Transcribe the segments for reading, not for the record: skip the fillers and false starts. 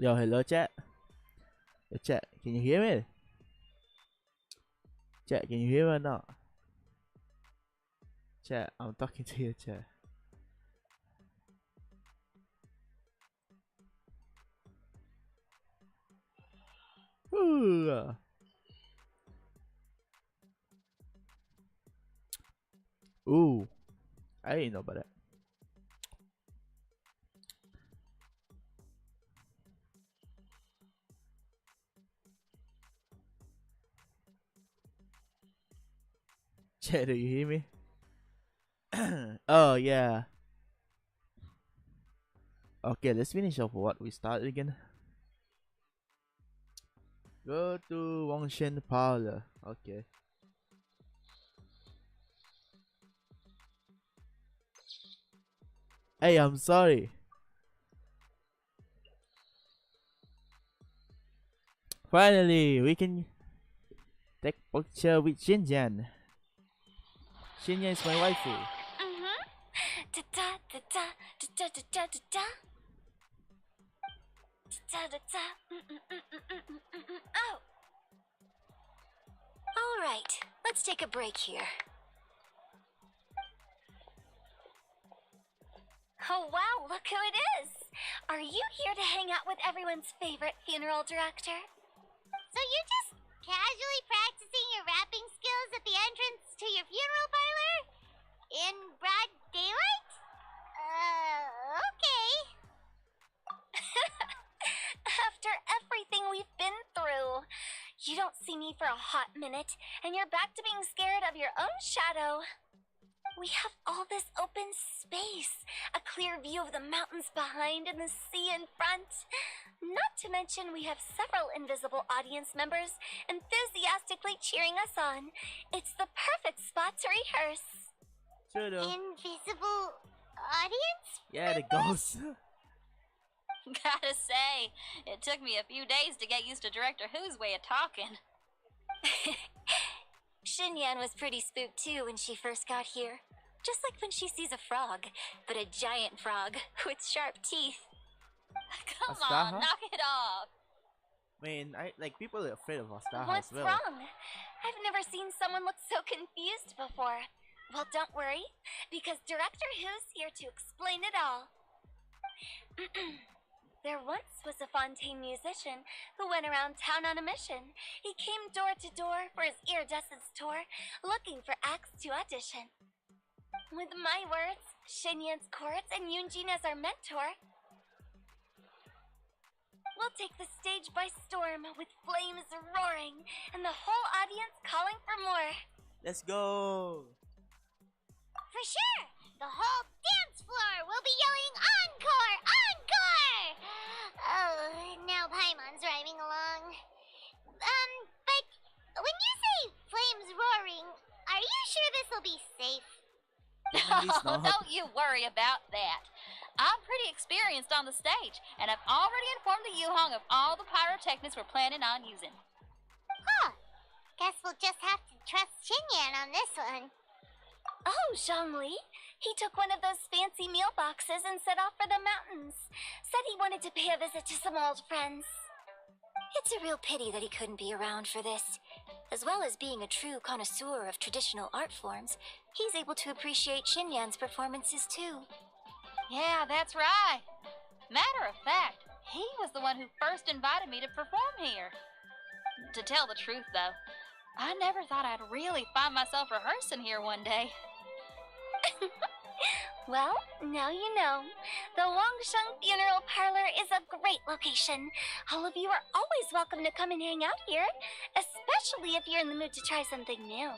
Yo, hello chat. Yo, chat, can you hear me? Chat, can you hear me or not? Chat, I'm talking to you, chat. Ooh. Ooh. I didn't know about that. Chat, do you hear me? Oh, yeah. Okay, let's finish off what we started again. Go to Wangshen Parlor. Okay. Hey, I'm sorry. Finally, we can take picture with Shinjan. Shinjan is my waifu. Da da da da da da da da da. Da da da. Oh. All right, let's take a break here. Oh wow, look who it is! Are you here to hang out with everyone's favorite funeral director? So you're just casually practicing your rapping skills at the entrance to your funeral parlor? In broad daylight? Okay. After everything we've been through, you don't see me for a hot minute, and you're back to being scared of your own shadow. We have all this open space, a clear view of the mountains behind and the sea in front. Not to mention we have several invisible audience members enthusiastically cheering us on. It's the perfect spot to rehearse. Sure though. Invisible audience? Yeah, the ghost. Gotta say, it took me a few days to get used to Director Who's way of talking. Xinyan was pretty spooked too when she first got here. Just like when she sees a frog, but a giant frog with sharp teeth. Come Astaha? on, knock it off. I mean, people are afraid of Astaha What's as well. wrong? I've never seen someone look so confused before. Well, don't worry, because Director Who's here to explain it all. There once was a Fontaine musician who went around town on a mission. He came door to door for his iridescence tour, looking for acts to audition. With my words, Shinyan's chords, and Yunjin as our mentor, we'll take the stage by storm with flames roaring and the whole audience calling for more. Let's go. For sure! The whole dance floor will be yelling encore! Encore! Oh, now Paimon's rhyming along. But when you say flames roaring, are you sure this'll be safe? Oh, don't you worry about that. I'm pretty experienced on the stage, and I've already informed the Yuhong of all the pyrotechnics we're planning on using. Huh. Guess we'll just have to trust Xinyan on this one. Oh, Zhongli. He took one of those fancy meal boxes and set off for the mountains. Said he wanted to pay a visit to some old friends. It's a real pity that he couldn't be around for this. As well as being a true connoisseur of traditional art forms, he's able to appreciate Xinyan's performances too. Yeah, that's right. Matter of fact, he was the one who first invited me to perform here. To tell the truth, though, I never thought I'd really find myself rehearsing here one day. Well, now you know. The Wangsheng Funeral Parlor is a great location. All of you are always welcome to come and hang out here, especially if you're in the mood to try something new.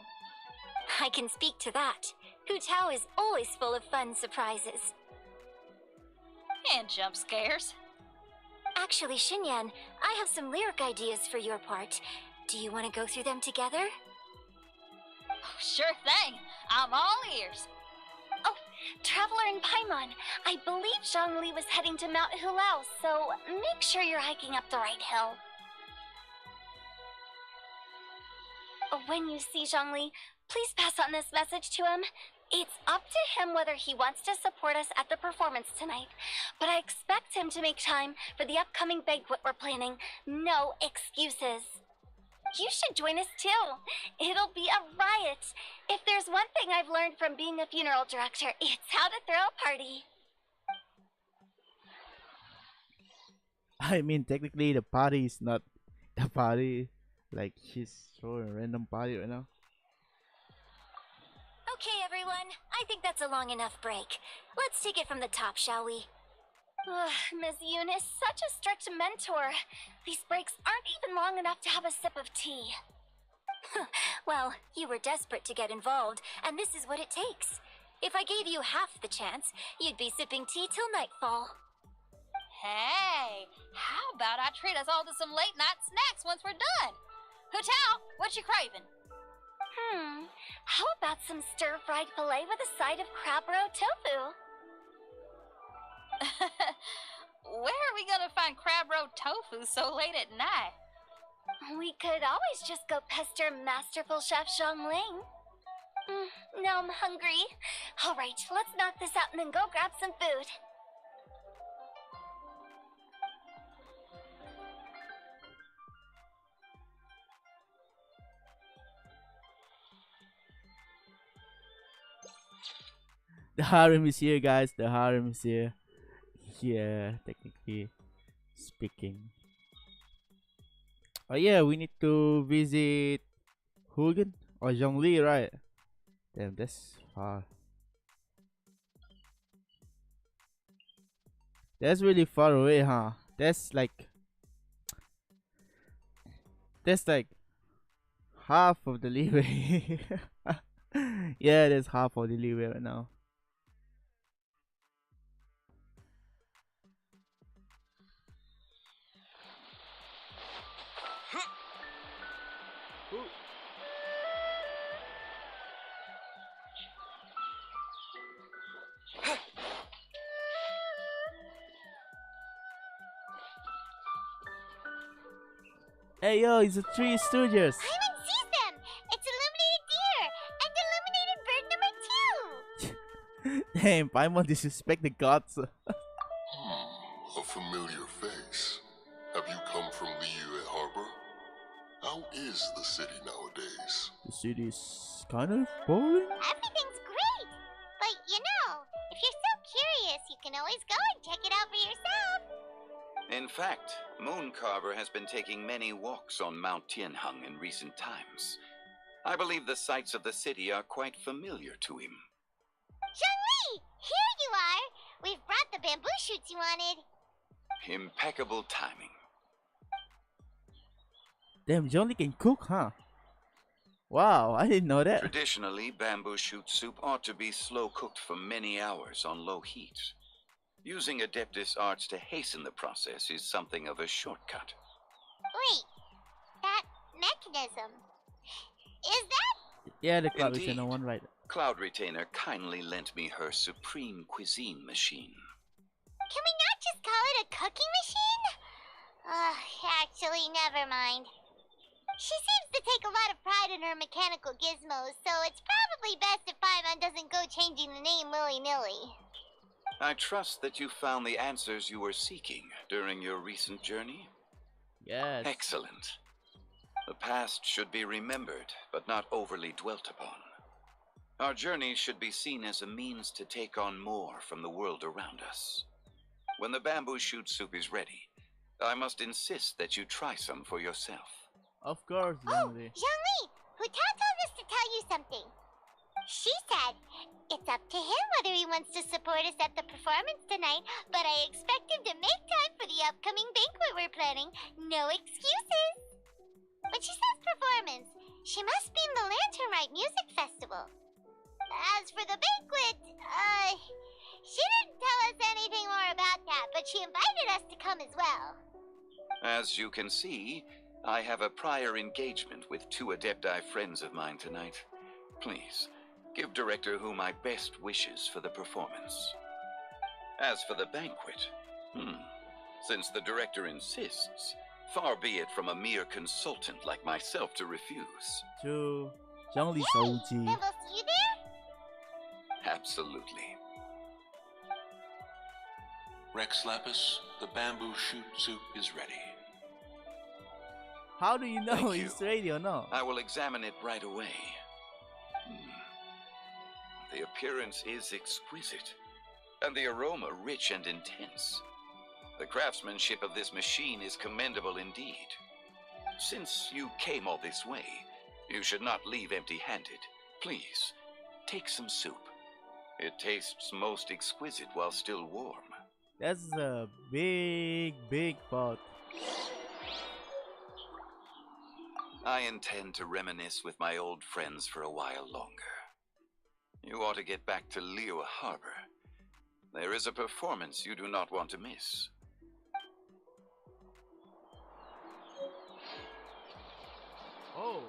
I can speak to that. Hu Tao is always full of fun surprises. And jump scares. Actually, Xinyan, I have some lyric ideas for your part. Do you want to go through them together? Oh, sure thing. I'm all ears. Oh, Traveler and Paimon, I believe Zhongli was heading to Mount Hulao, so make sure you're hiking up the right hill. When you see Zhongli, please pass on this message to him. It's up to him whether he wants to support us at the performance tonight, but I expect him to make time for the upcoming banquet we're planning. No excuses. You should join us too. It'll be a riot. If there's one thing I've learned from being a funeral director, it's how to throw a party. I mean, technically, the party is not the party. Like, she's throwing a random party right now. Okay, everyone. I think that's a long enough break. Let's take it from the top, shall we? Ms. Yoon is such a strict mentor. These breaks aren't even long enough to have a sip of tea. Well, you were desperate to get involved, and this is what it takes. If I gave you half the chance, you'd be sipping tea till nightfall. Hey, how about I treat us all to some late night snacks once we're done? Hutao, what you craving? How about some stir-fried filet with a side of crab roe tofu? Where are we gonna find crab roe tofu so late at night? We could always just go pester Masterful Chef Xiangling. Now I'm hungry. All right, let's knock this out and then go grab some food. The harem is here, guys. The harem is here. Yeah, technically speaking. Oh yeah, we need to visit Hugen or Zhongli, right? Damn, that's far. That's really far away, huh? That's like half of the leeway. Yeah, that's half of the leeway right now. Hey yo, it's the Three Stooges. Paimon sees them! It's Illuminated Deer! And Illuminated Bird number 2! Damn, Paimon disrespect the gods. A familiar face. Have you come from Liyue Harbor? How is the city nowadays? The city's kind of boring. Everything's great! But you know, if you're so curious, you can always go and check it out for yourself! In fact, Mooncarver has been taking many walks on Mount Tianheng in recent times. I believe the sights of the city are quite familiar to him. Zhongli! Here you are! We've brought the bamboo shoots you wanted. Impeccable timing. Damn, Johnny can cook, huh? Wow, I didn't know that. Traditionally, bamboo shoot soup ought to be slow cooked for many hours on low heat. Using Adeptus arts to hasten the process is something of a shortcut. Wait, that mechanism. Is that? Yeah, the Cloud Indeed. Retainer one, right? Cloud Retainer kindly lent me her supreme cuisine machine. Can we not just call it a cooking machine? Actually, never mind. She seems to take a lot of pride in her mechanical gizmos, so it's probably best if Paimon doesn't go changing the name willy-nilly. I trust that you found the answers you were seeking during your recent journey. Yes. Excellent. The past should be remembered, but not overly dwelt upon. Our journey should be seen as a means to take on more from the world around us. When the bamboo shoot soup is ready, I must insist that you try some for yourself. Of course, Oh, Zhongli. Zhongli! Hutao told us to tell you something. She said, it's up to him whether he wants to support us at the performance tonight, but I expect him to make time for the upcoming banquet we're planning. No excuses! When she says performance, she must mean the Lantern Rite Music Festival. As for the banquet, she didn't tell us anything more about that, but she invited us to come as well. As you can see, I have a prior engagement with 2 Adepti friends of mine tonight. Please, give Director Hu my best wishes for the performance. As for the banquet, since the Director insists, far be it from a mere consultant like myself to refuse. To Zhongli Then Souji. we'll see you there? Absolutely. Rex Lapis, the bamboo shoot soup is ready. How do you know Thank you. it's ready or not? I will examine it right away. The appearance is exquisite, and the aroma rich and intense. The craftsmanship of this machine is commendable indeed. Since you came all this way, you should not leave empty-handed. Please, take some soup. It tastes most exquisite while still warm. That's a big, big pot. I intend to reminisce with my old friends for a while longer. You ought to get back to Liyue Harbor. There is a performance you do not want to miss. Oh.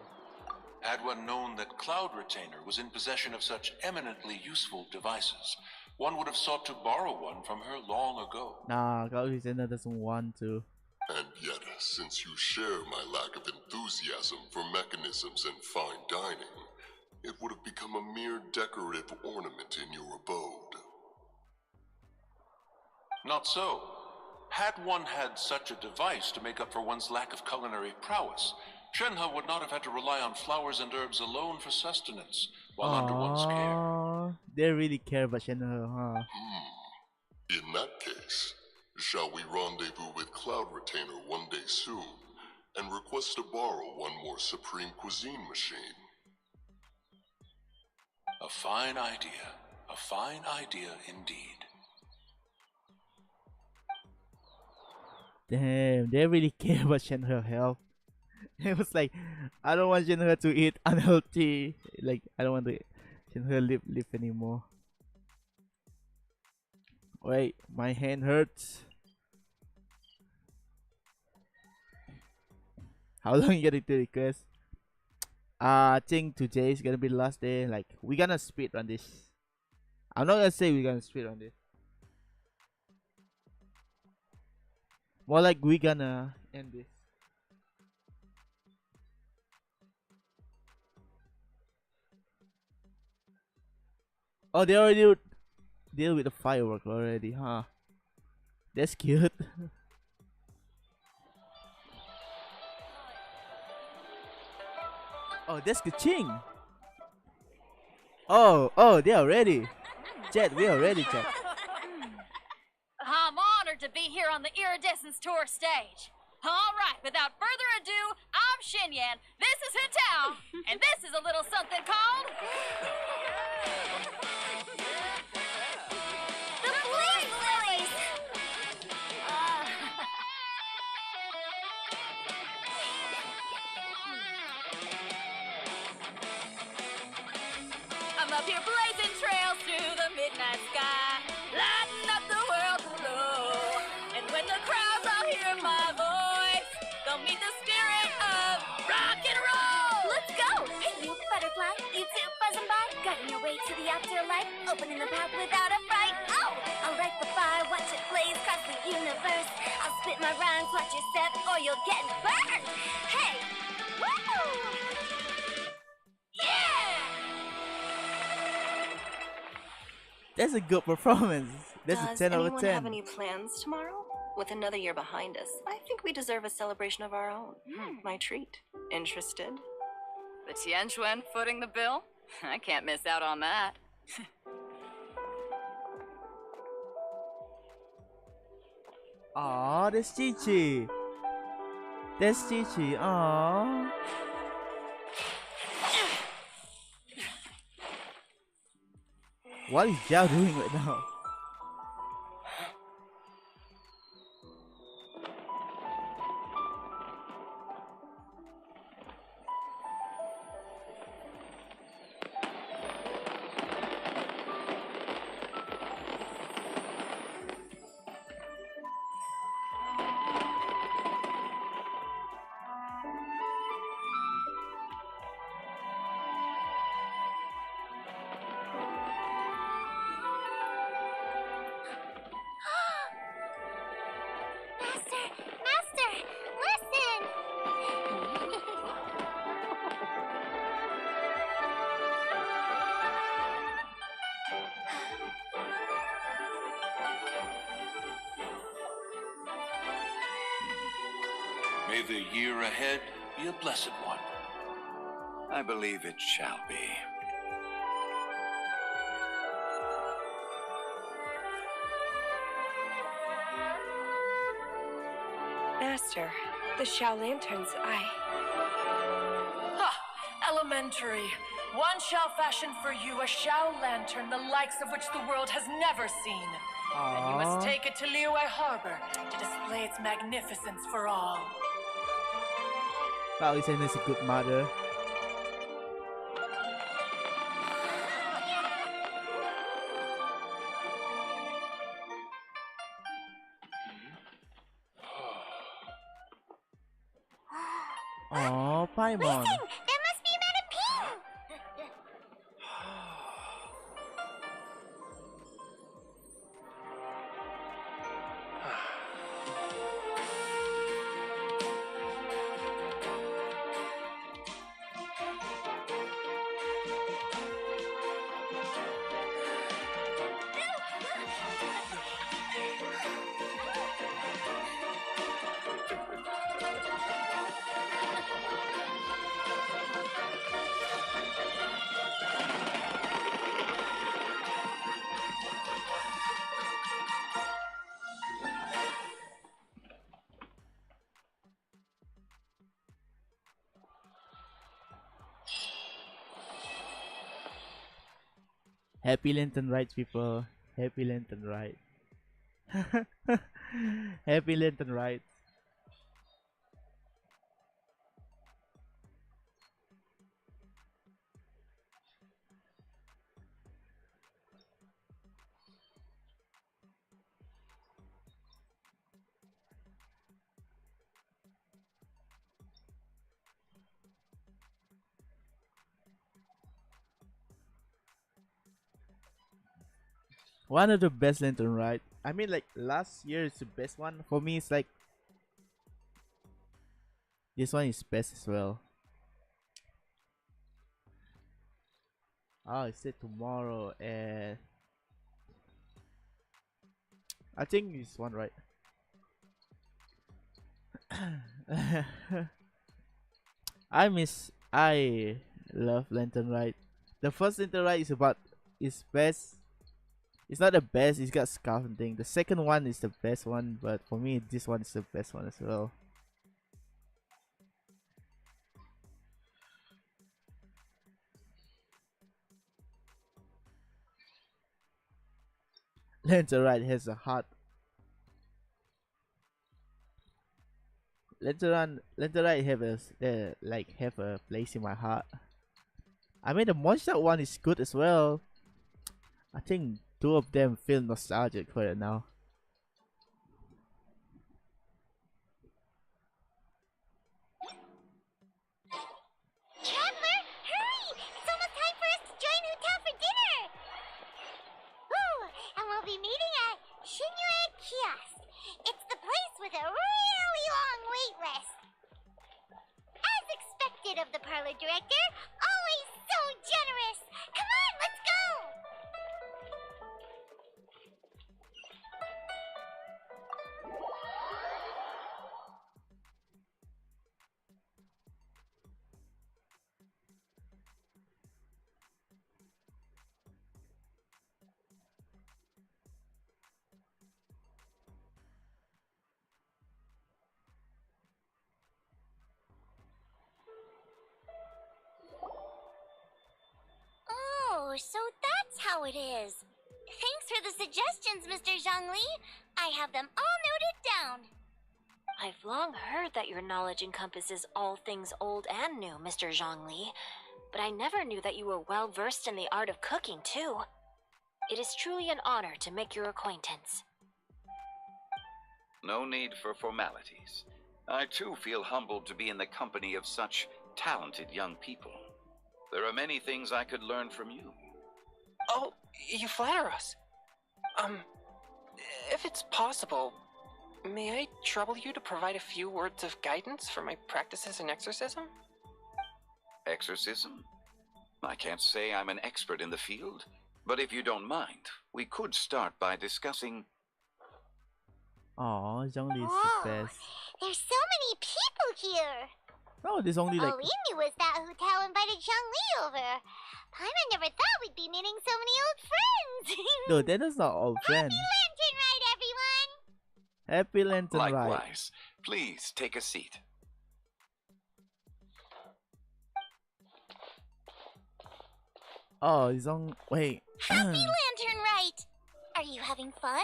Had one known that Cloud Retainer was in possession of such eminently useful devices, one would have sought to borrow one from her long ago. Nah, Cloud Retainer doesn't want to. And yet, since you share my lack of enthusiasm for mechanisms and fine dining, it would have become a mere decorative ornament in your abode. Not so. Had one had such a device to make up for one's lack of culinary prowess, Shenhe would not have had to rely on flowers and herbs alone for sustenance while under one's care. Aww, they really care about Shenhe, huh? In that case, shall we rendezvous with Cloud Retainer one day soon, and request to borrow one more Supreme Cuisine machine? A fine idea. A fine idea indeed. Damn, they really care about Shenhe health. It was like, I don't want Shenhe to eat unhealthy. Like, I don't want to Shenhe live anymore. Wait, my hand hurts. How long you gonna do the quest? I think today is gonna be the last day. Like, we're gonna speed run this. I'm not gonna say we're gonna speed run this. More like we're gonna end this. Oh, they already deal with the firework already, huh? That's cute. Oh, that's Kaching. Oh, they are ready. Jet, we are ready, Jet. I'm honored to be here on the Iridescence Tour stage. All right, without further ado, I'm Xinyan, this is Hitao, and this is a little something called... The Blaze Lilies! I'm up here blazing trails through the midnight sky, lighting up the world below. And when the crowds all hear my voice, they'll meet the spirit of rock and roll. Let's go! Hey, you butterfly, you two buzzing by, guiding your way to the afterlife, opening the path without a fright. Oh, I'll light the fire, watch it blaze across the universe. I'll spit my rhymes, watch your step, or you'll get burned. Hey, woo! That's a good performance. That's Does a 10 out of anyone 10. have any plans tomorrow? With another year behind us, I think we deserve a celebration of our own. My treat. Interested? The Tianquan footing the bill? I can't miss out on that. Aw, that's Chi-Chi. That's Chi-Chi. Aw. What is Zhao doing right now? Master, listen! May the year ahead be a blessed one. I believe it shall be. Master, the Shao Lanterns, Elementary. One shall fashion for you a Shao Lantern, the likes of which the world has never seen. And you must take it to Liyue Harbor to display its magnificence for all. Wow, Isen is a good mother. Oh, Paimon. Listen, that must be Madame Ping. Happy Lantern Ride, people. Happy Lantern Ride. Happy Lantern Ride. One of the best Lantern Ride. I mean, like last year is the best one for me. It's like this one is best as well. Oh, it's set tomorrow, and I think this one, right? I love Lantern Ride. The first Lantern Ride is best. It's not the best, it's got scarf and thing. The second one is the best one, but for me this one is the best one as well. Lantern Ride has a heart. Lantern Ride have have a place in my heart. I mean, the monster one is good as well. I think two of them feel nostalgic for it now. Traveler, hurry! It's almost time for us to join Hotel for dinner. Ooh, and we'll be meeting at Shinue Kiosk. It's the place with a really long wait list. As expected of the parlor director, always so generous. Come on, let's go! Oh, so that's how it is. Thanks for the suggestions, Mr. Zhongli. I have them all noted down. I've long heard that your knowledge encompasses all things old and new, Mr. Zhongli, but I never knew that you were well versed in the art of cooking, too. It is truly an honor to make your acquaintance. No need for formalities. I too feel humbled to be in the company of such talented young people. There are many things I could learn from you. Oh, you flatter us. If it's possible, may I trouble you to provide a few words of guidance for my practices in exorcism? Exorcism? I can't say I'm an expert in the field, but if you don't mind, we could start by discussing... Aw, Zhongli is Whoa, the best. There's so many people here. No, there's only like. All we knew was that Hotel invited Zhongli over. Paimon never thought we'd be meeting so many old friends. No, that is not old friend. Happy Lantern Rite, everyone! Happy Lantern Rite. Likewise. Please take a seat. Oh, he's on. Wait. Happy Lantern Rite! Are you having fun?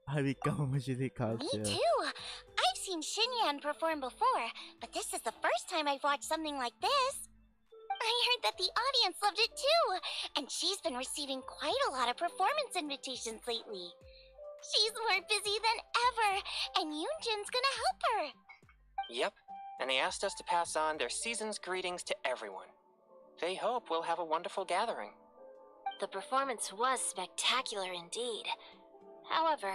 I become a shitty culture. Me too. I've seen Xinyan perform before, but this is the first time I've watched something like this. I heard that the audience loved it too, and she's been receiving quite a lot of performance invitations lately. She's more busy than ever, and Yoonjin's gonna help her. Yep, and they asked us to pass on their season's greetings to everyone. They hope we'll have a wonderful gathering. The performance was spectacular indeed. However,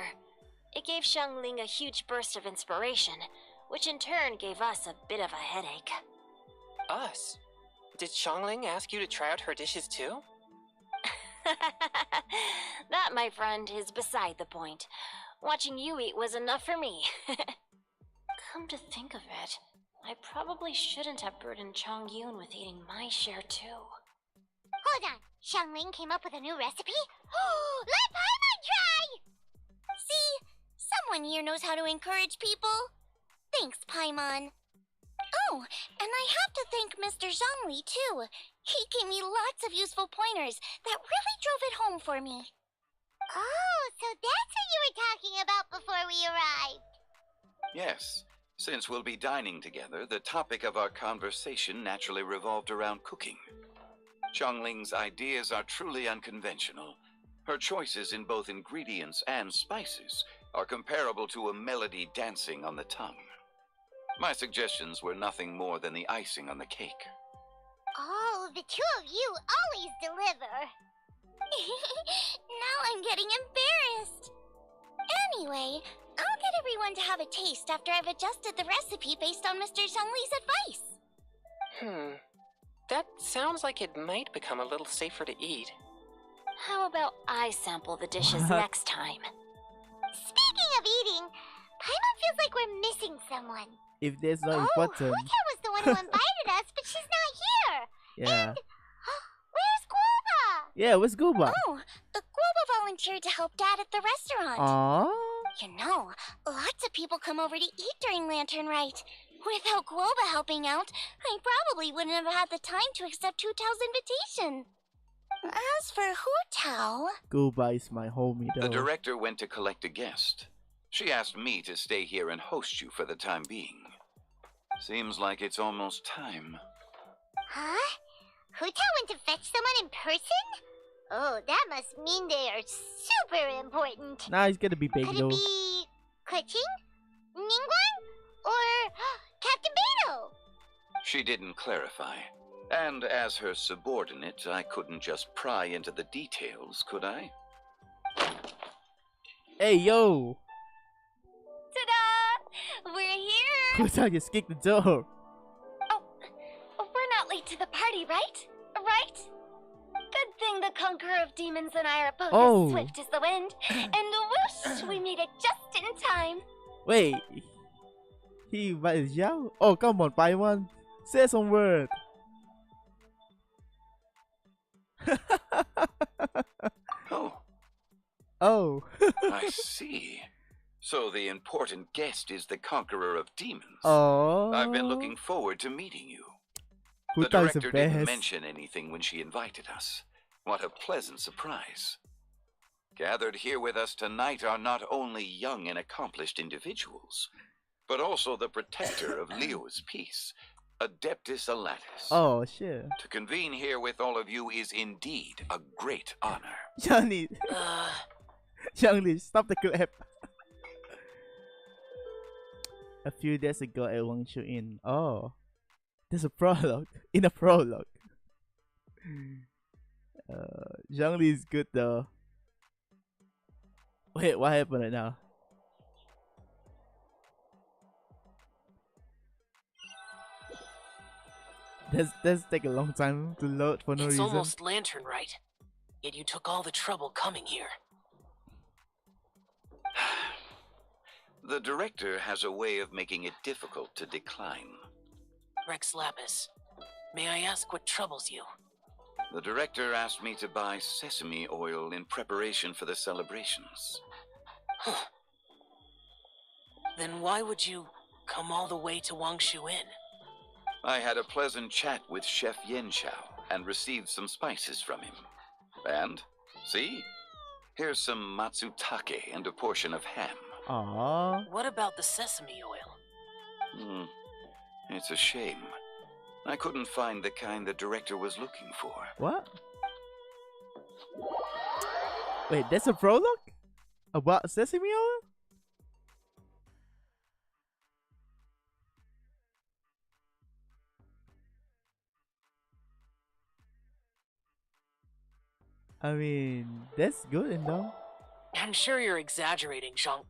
it gave Xiangling a huge burst of inspiration, which in turn gave us a bit of a headache. Us? Did Xiangling ask you to try out her dishes too? That, my friend, is beside the point. Watching you eat was enough for me. Come to think of it, I probably shouldn't have burdened Chongyun with eating my share too. Hold on. Xiangling came up with a new recipe? Let Paimon try! See? Someone here knows how to encourage people. Thanks, Paimon. Oh, and I have to thank Mr. Zhongli, too. He gave me lots of useful pointers that really drove it home for me. Oh, so that's what you were talking about before we arrived. Yes. Since we'll be dining together, the topic of our conversation naturally revolved around cooking. Xiangling's ideas are truly unconventional. Her choices in both ingredients and spices are comparable to a melody dancing on the tongue. My suggestions were nothing more than the icing on the cake. Oh, the two of you always deliver. Now I'm getting embarrassed. Anyway, I'll get everyone to have a taste after I've adjusted the recipe based on Mr. Zhongli's advice. That sounds like it might become a little safer to eat. How about I sample the dishes next time? Speaking of eating, Paimon feels like we're missing someone. If there's no Oh, important. Huta was the one who invited us, but she's not here. Yeah. And where's Guoba? Yeah, where's Gooba? Oh, Guoba volunteered to help Dad at the restaurant. Aww. You know, lots of people come over to eat during Lantern Rite. Without Guoba helping out, I probably wouldn't have had the time to accept Hu Tao's invitation. As for Hu Tao... Gooba is my homie though. The director went to collect a guest. She asked me to stay here and host you for the time being. Seems like it's almost time. Huh? Huta went to fetch someone in person? Oh, that must mean they are super important. Nah, he's gonna be big Could though. it be Keqing? Ningguang? Or Captain Beto? She didn't clarify. And as her subordinate, I couldn't just pry into the details, could I? Hey, yo! Ta-da! We're here! Gooba just kicked the door. Oh, we're not late to the party, right? Right? Good thing the Conqueror of Demons and I are both as swift as the wind. And whoosh, we made it just in time. Wait. He invited Xiao? Oh, come on, Paimon. Say some word. Oh. Oh. I see. So the important guest is the Conqueror of Demons. Oh. I've been looking forward to meeting you. Who The thought director the didn't best? mention anything when she invited us. What a pleasant surprise. Gathered here with us tonight are not only young and accomplished individuals, but also the protector of Leo's peace, Adeptus Alatus. Oh, shit. To convene here with all of you is indeed a great honor. Johnny. Johnny, stop the clap. A few days ago, I want you in. Oh. There's a prologue. In a prologue. Zhongli is good though. Wait, what happened right now? That's take a long time to load for no It's reason. almost Lantern Rite, yet you took all the trouble coming here. The director has a way of making it difficult to decline. Rex Lapis, may I ask what troubles you? The director asked me to buy sesame oil in preparation for the celebrations. Huh. Then why would you come all the way to Wangshu Inn? I had a pleasant chat with Chef Yenchao and received some spices from him. And, see? Here's some matsutake and a portion of ham. Aww. What about the sesame oil? It's a shame. I couldn't find the kind the director was looking for. What? Wait, that's a prologue? About sesame oil? I mean, that's good and all. I'm sure you're exaggerating, Zhang.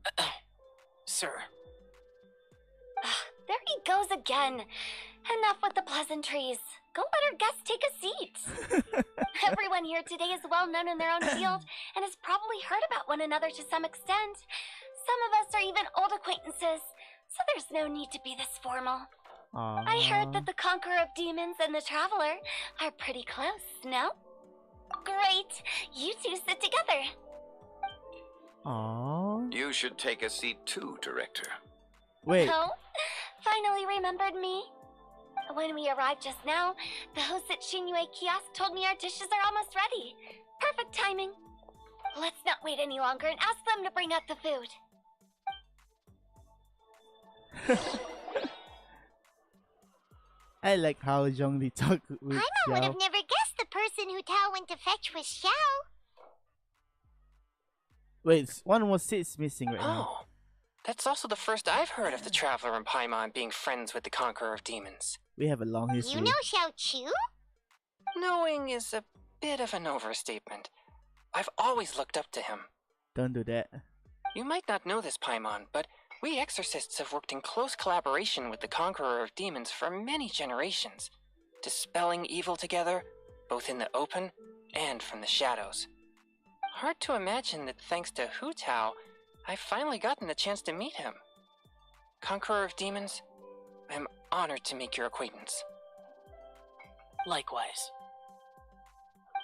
Sir. There he goes again. Enough with the pleasantries. Go let our guests take a seat. Everyone here today is well known in their own field and has probably heard about one another to some extent. Some of us are even old acquaintances, so there's no need to be this formal. I heard that the Conqueror of Demons and the Traveler are pretty close, no? Great! You two sit together. Aww. You should take a seat too, director. Wait. Oh, finally remembered me. When we arrived just now, the host at Shinue Kiosk told me our dishes are almost ready. Perfect timing. Let's not wait any longer and ask them to bring out the food. I like how Zhongli talk with Paimon would Xiao. have never guessed the person who Tao went to fetch was Xiao. Wait, one more seat's missing right now. Oh, that's also the first I've heard of the Traveler and Paimon being friends with the Conqueror of Demons. We have a long history. You know Xiao Chu? Knowing is a bit of an overstatement. I've always looked up to him. Don't do that. You might not know this, Paimon, but we exorcists have worked in close collaboration with the Conqueror of Demons for many generations, dispelling evil together, both in the open and from the shadows. Hard to imagine that thanks to Hu Tao, I've finally gotten the chance to meet him. Conqueror of Demons, I'm honored to make your acquaintance. Likewise.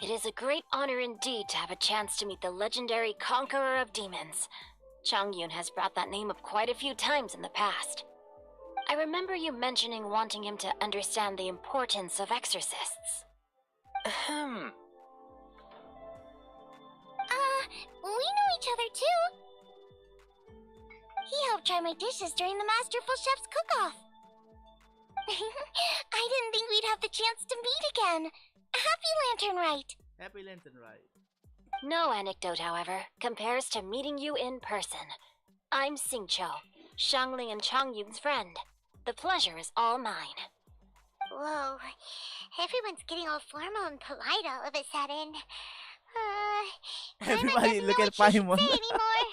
It is a great honor indeed to have a chance to meet the legendary Conqueror of Demons. Changyun has brought that name up quite a few times in the past. I remember you mentioning wanting him to understand the importance of exorcists. Ahem. We know each other too. He helped try my dishes during the Masterful Chef's cook-off. I didn't think we'd have the chance to meet again. Happy Lantern Rite. Happy Lantern Rite. No anecdote, however, compares to meeting you in person. I'm Xingqiu, Shangli and Changyun's friend. The pleasure is all mine. Whoa, everyone's getting all formal and polite all of a sudden. Everybody look at Paimon. Paimon. Anymore.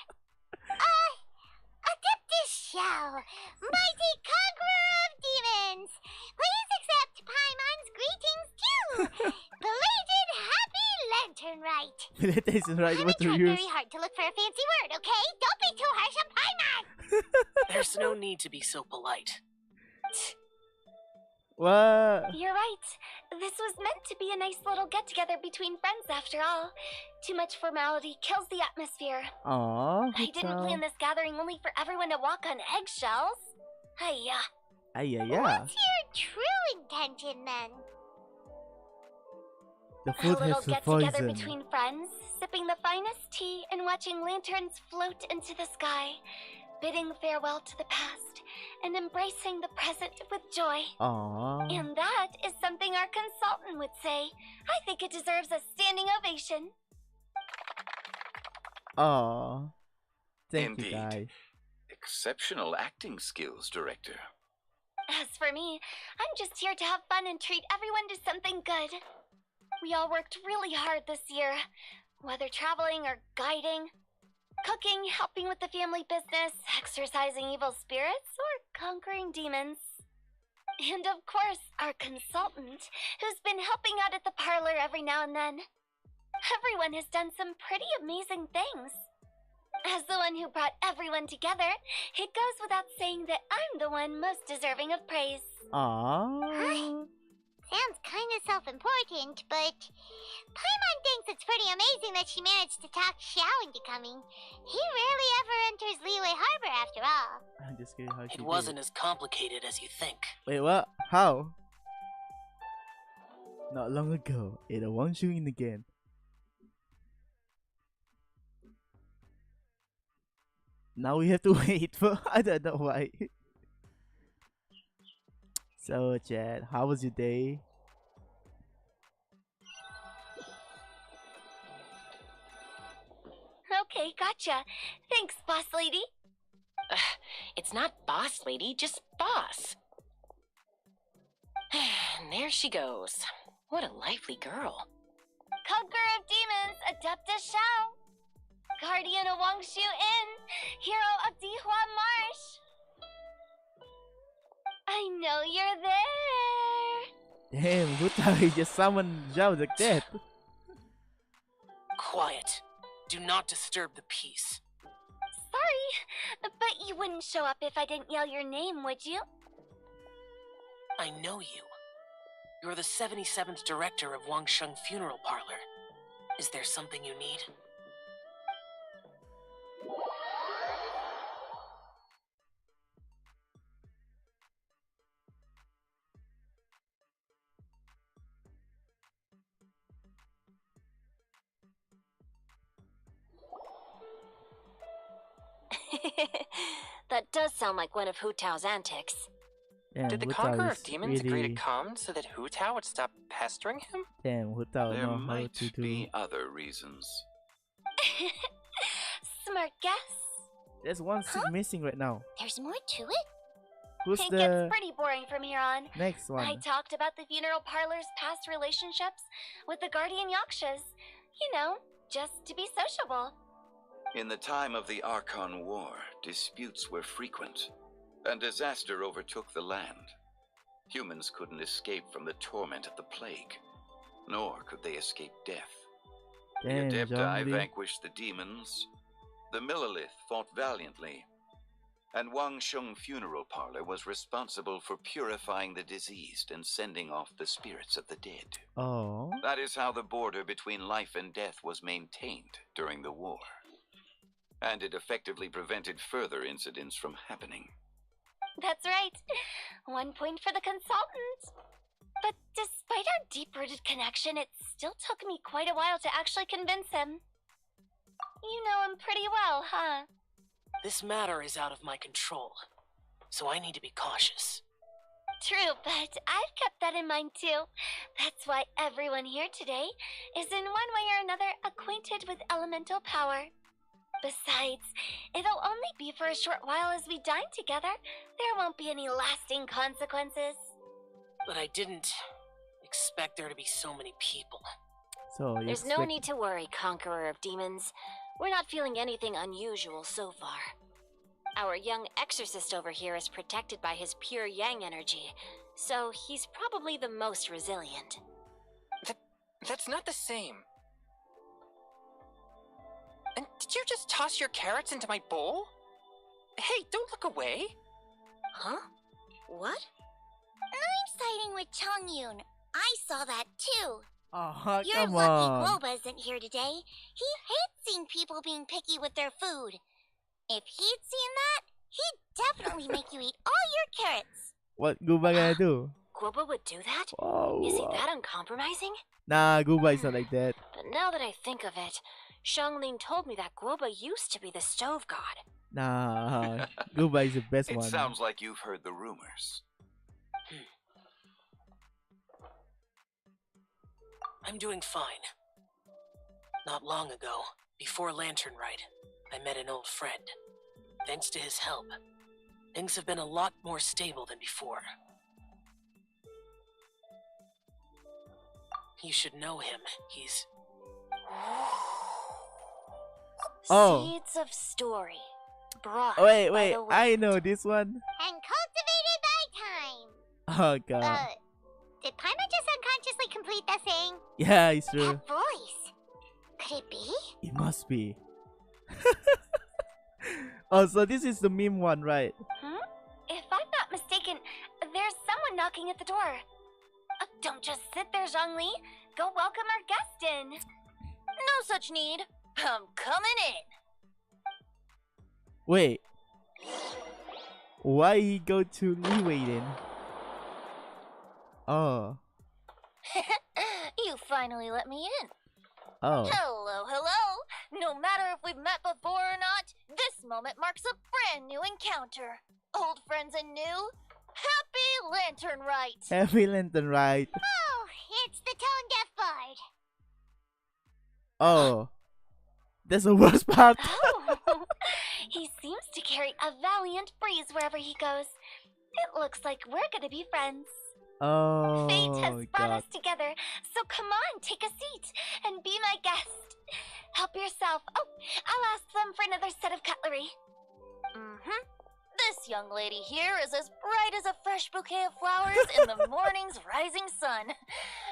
Adeptus Xiao, mighty conqueror of demons. Please accept Paimon's greetings too. Belated Happy Lantern Rite. That isn't right. I've What to tried use? very hard to look for a fancy word, okay? Don't be too harsh on Paimon. There's no need to be so polite. What? You're right. This was meant to be a nice little get-together between friends after all. Too much formality kills the atmosphere. Aww. I didn't plan this gathering only for everyone to walk on eggshells. Hiya. Yeah. What's your true intention then? The A food little has the get-together poison. between friends, sipping the finest tea and watching lanterns float into the sky, bidding farewell to the past, and embracing the present with joy. Aww. And that is something our consultant would say. I think it deserves a standing ovation. Aww. Thank Indeed. you guys. Exceptional acting skills, director. As for me, I'm just here to have fun and treat everyone to something good. We all worked really hard this year, whether traveling or guiding, cooking, helping with the family business, exorcising evil spirits, or conquering demons. And of course, our consultant, who's been helping out at the parlor every now and then. Everyone has done some pretty amazing things. As the one who brought everyone together, it goes without saying that I'm the one most deserving of praise. Aww. Sounds kind of self-important, but Paimon thinks it's pretty amazing that she managed to talk Xiao into coming. He rarely ever enters Liyue Harbor after all. I'm just kidding. How she It did wasn't as complicated as you think. Wait, what? How? Not long ago, Ada Wang shooting again. Now we have to wait for I don't know why. So Chad, how was your day? Okay, gotcha. Thanks, boss lady. It's not boss lady, just boss. And there she goes. What a lively girl. Conqueror of Demons, Adeptus Shao. Guardian of Wangshu Inn, hero of Dihua Marsh. I know you're there. Damn, Hutai just summoned Zhao like that. Quiet. Do not disturb the peace. Sorry, but you wouldn't show up if I didn't yell your name, would you? I know you. You're the 77th director of Wangsheng Funeral Parlor. Is there something you need? That does sound like one of Hu Tao's antics. Damn, Did the Hu Tao Conqueror is of Demons agree to really... come so that Hu Tao would stop pestering him? Damn, Hu Tao There know how might to do. be other reasons. Smart guess. There's one seat missing right now. There's more to it? Who's It the gets pretty boring from here on. next one? I talked about the funeral parlor's past relationships with the guardian yakshas. You know, just to be sociable. In the time of the Archon War, disputes were frequent, and disaster overtook the land. Humans couldn't escape from the torment of the plague, nor could they escape death. Damn, The Adepti Zhongli. vanquished the demons, the Millelith fought valiantly, and Wangsheng Funeral Parlor was responsible for purifying the diseased and sending off the spirits of the dead. Oh. That is how the border between life and death was maintained during the war. And it effectively prevented further incidents from happening. That's right. 1 point for the consultant. But despite our deep-rooted connection, it still took me quite a while to actually convince him. You know him pretty well, huh? This matter is out of my control, so I need to be cautious. True, but I've kept that in mind too. That's why everyone here today is in one way or another acquainted with elemental power. Besides, it'll only be for a short while as we dine together. There won't be any lasting consequences. But I didn't expect there to be so many people. So you There's no expect- need to worry, Conqueror of Demons. We're not feeling anything unusual so far. Our young exorcist over here is protected by his pure yang energy, so he's probably the most resilient. That's not the same. And did you just toss your carrots into my bowl? Hey, don't look away. Huh? What? I'm siding with Chongyun. I saw that too. Oh, You're come lucky on. Guoba isn't here today. He hates seeing people being picky with their food. If he'd seen that, he'd definitely make you eat all your carrots. What Guba gonna do? Guoba would do that? Wow. Is he that uncompromising? Nah, Guba is not like that. But now that I think of it, Xiangling told me that Guoba used to be the stove god. Nah, Guba is the best It one. sounds like you've heard the rumors. I'm doing fine. Not long ago, before Lantern Rite, I met an old friend. Thanks to his help, things have been a lot more stable than before. You should know him. He's... Oh. Seeds of Story. Brought Wait, by wait, the wind. I know this one. And cultivated by time. Oh god. Did Paimon just unconsciously complete the thing? Yeah, it's true. That voice. Could it be? It must be. Oh, so this is the meme one, right? If I'm not mistaken, there's someone knocking at the door. Don't just sit there, Zhongli. Go welcome our guest in. No such need. I'm coming in. Wait. Why he go to Li Wei then? Oh. You finally let me in. Oh. Hello, hello. No matter if we've met before or not, this moment marks a brand new encounter. Old friends and new. Happy Lantern Rite. Happy Lantern Rite. Oh, it's the tone deaf bard. Oh. That's the worst part. Oh. He seems to carry a valiant breeze wherever he goes. It looks like we're gonna be friends. Oh, Fate has brought God. us together, so come on, take a seat and be my guest. Help yourself. Oh, I'll ask them for another set of cutlery. This young lady here is as bright as a fresh bouquet of flowers in the morning's rising sun.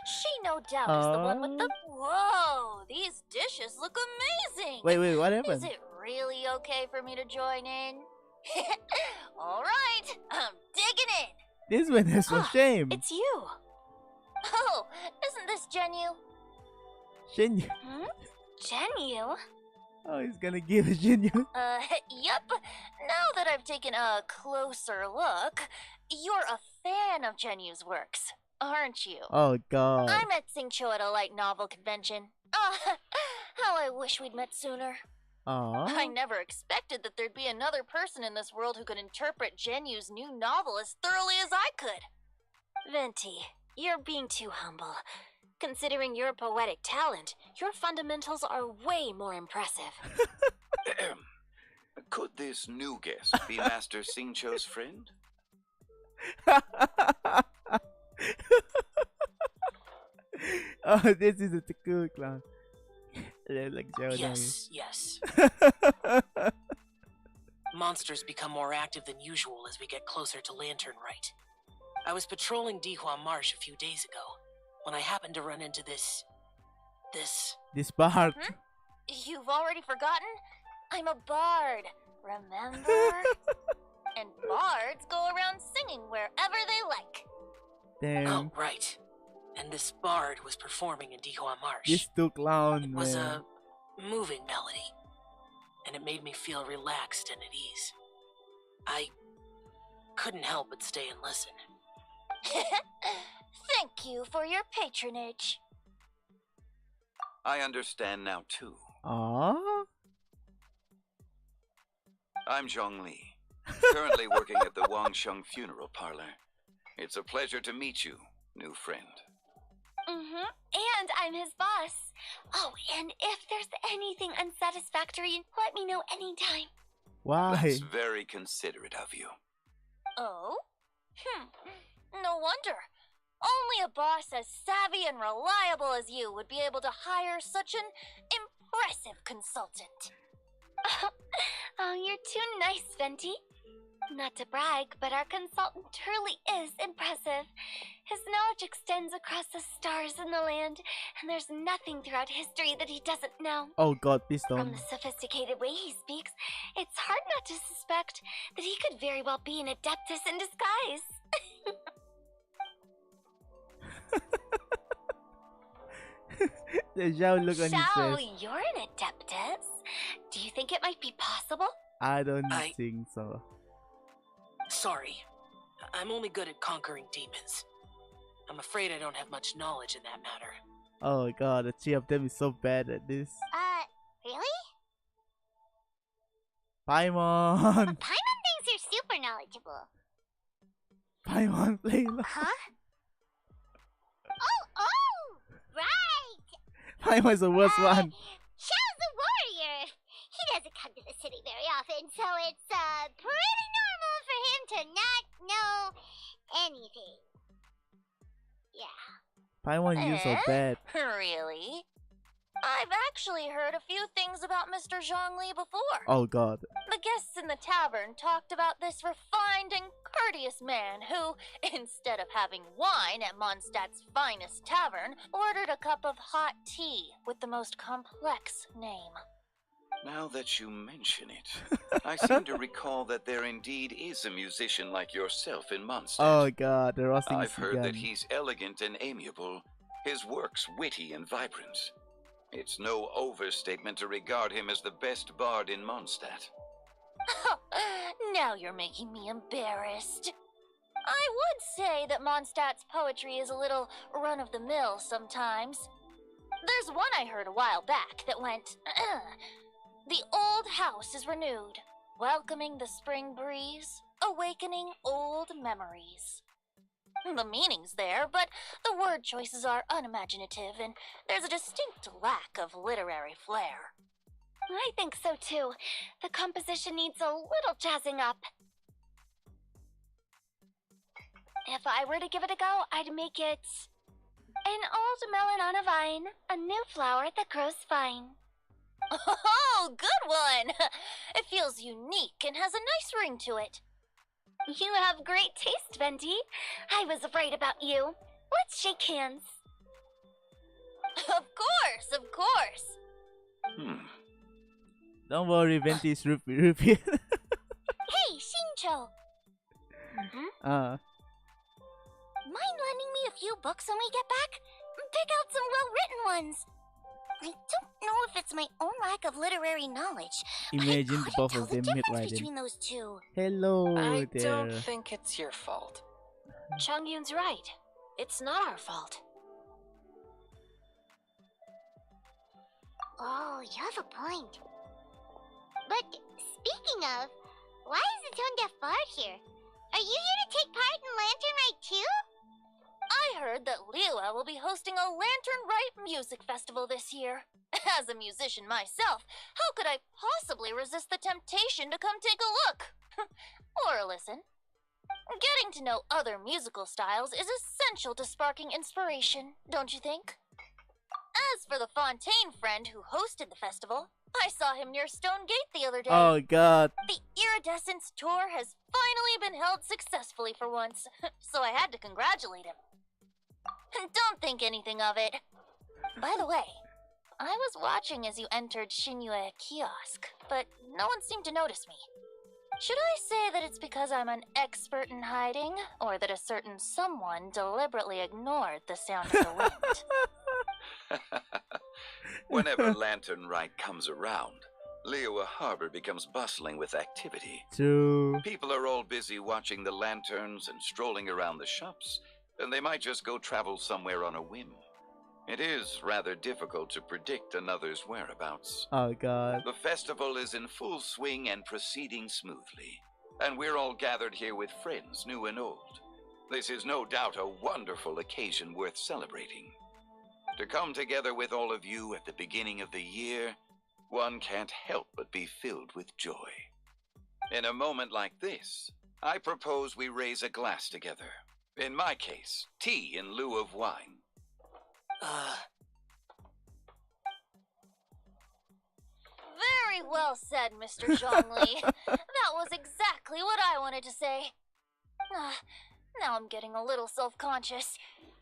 She no doubt is the one with the... Whoa, these dishes look amazing. Wait, what Is happened? it really okay for me to join in? All right, I'm digging in. This one has no shame. It's you. Oh, isn't this Genu? Shinyu. Genu? Oh, he's gonna give a Shinyu. Yup. Now that I've taken a closer look, you're a fan of Genu's works, aren't you? Oh, God. I met Singcho at a light novel convention. How I wish we'd met sooner. I Aww. never expected that there'd be another person in this world who could interpret Genu's new novel as thoroughly as I could. Venti, you're being too humble. Considering your poetic talent, your fundamentals are way more impressive. Could this new guest be Master Singcho's friend? Oh, this is a cool clown. Like Yes. Monsters become more active than usual as we get closer to Lantern Rite. I was patrolling Dihua Marsh a few days ago when I happened to run into this part. You've already forgotten? I'm a bard, remember? And bards go around singing wherever they like. Damn. Oh, right. And this bard was performing in Dihua Marsh. This two clown, It was man. a moving melody, and it made me feel relaxed and at ease. I couldn't help but stay and listen. Thank you for your patronage. I understand now, too. Aww. I'm Zhongli, currently working at the Wangsheng Funeral Parlor. It's a pleasure to meet you, new friend. And I'm his boss. Oh, and if there's anything unsatisfactory, let me know anytime. Why? That's very considerate of you. Oh? No wonder. Only a boss as savvy and reliable as you would be able to hire such an impressive consultant. Oh, you're too nice, Venti. Not to brag, but our consultant truly is impressive. His knowledge extends across the stars and the land, and there's nothing throughout history that he doesn't know. Oh, God, please From don't. the sophisticated way he speaks, it's hard not to suspect that he could very well be an adeptus in disguise. The Zhao look on his Shao, face. you're an adeptus. Do you think it might be possible? I don't I- think so. Sorry. I'm only good at conquering demons. I'm afraid I don't have much knowledge in that matter. Oh, God, the three of them is so bad at this. Really? Paimon! Paimon thinks you're super knowledgeable. Paimon, play. Huh? Oh! Right! Paimon's the worst one. Shao's a warrior. He doesn't come to the city very often, so it's pretty normal for him to not know anything. Yeah. Paimon, you so bad. Really? I've actually heard a few things about Mr. Zhongli before. Oh, God. The guests in the tavern talked about this refined and courteous man who, instead of having wine at Mondstadt's finest tavern, ordered a cup of hot tea with the most complex name. Now that you mention it, I seem to recall that there indeed is a musician like yourself in Mondstadt. Oh god, the roasting I've heard gun. that he's elegant and amiable, his works witty and vibrant. It's no overstatement to regard him as the best bard in Mondstadt. Now you're making me embarrassed. I would say that Mondstadt's poetry is a little run-of-the-mill sometimes. There's one I heard a while back that went, "The old house is renewed, welcoming the spring breeze, awakening old memories." The meaning's there, but the word choices are unimaginative, and there's a distinct lack of literary flair. I think so too. The composition needs a little jazzing up. If I were to give it a go, I'd make it an old melon on a vine, a new flower that grows fine. Oh, good one! It feels unique and has a nice ring to it. You have great taste, Venti. I was right about you. Let's shake hands. Of course, of course. Don't worry, Venti's repeat. Hey, Shincho. Mind lending me a few books when we get back? Pick out some well-written ones. I don't know if it's my own lack of literary knowledge. Imagine the both Tell of the them difference mid-riding. between those two. Hello I there. don't think it's your fault. Chongyun's right. It's not our fault. Oh, you have a point. But speaking of, why is the tone deaf bard here? Are you here to take part in Lantern Rite too? I heard that Liyue will be hosting a Lantern Rite music festival this year. As a musician myself, how could I possibly resist the temptation to come take a look? Or listen. Getting to know other musical styles is essential to sparking inspiration, don't you think? As for the Fontaine friend who hosted the festival, I saw him near Stone Gate the other day. Oh god. The Iridescence tour has finally been held successfully for once, so I had to congratulate him. Don't think anything of it. By the way, I was watching as you entered Shinyue Kiosk, but no one seemed to notice me. Should I say that it's because I'm an expert in hiding, or that a certain someone deliberately ignored the sound of the wind? Whenever Lantern Rite comes around, Liyue Harbor becomes bustling with activity. True. People are all busy watching the lanterns and strolling around the shops, and they might just go travel somewhere on a whim. It is rather difficult to predict another's whereabouts. Oh god. The festival is in full swing and proceeding smoothly, and we're all gathered here with friends, new and old. This is no doubt a wonderful occasion worth celebrating. To come together with all of you at the beginning of the year, one can't help but be filled with joy. In a moment like this, I propose we raise a glass together. In my case, tea in lieu of wine. Very well said, Mr. Zhongli. That was exactly what I wanted to say. Now I'm getting a little self-conscious.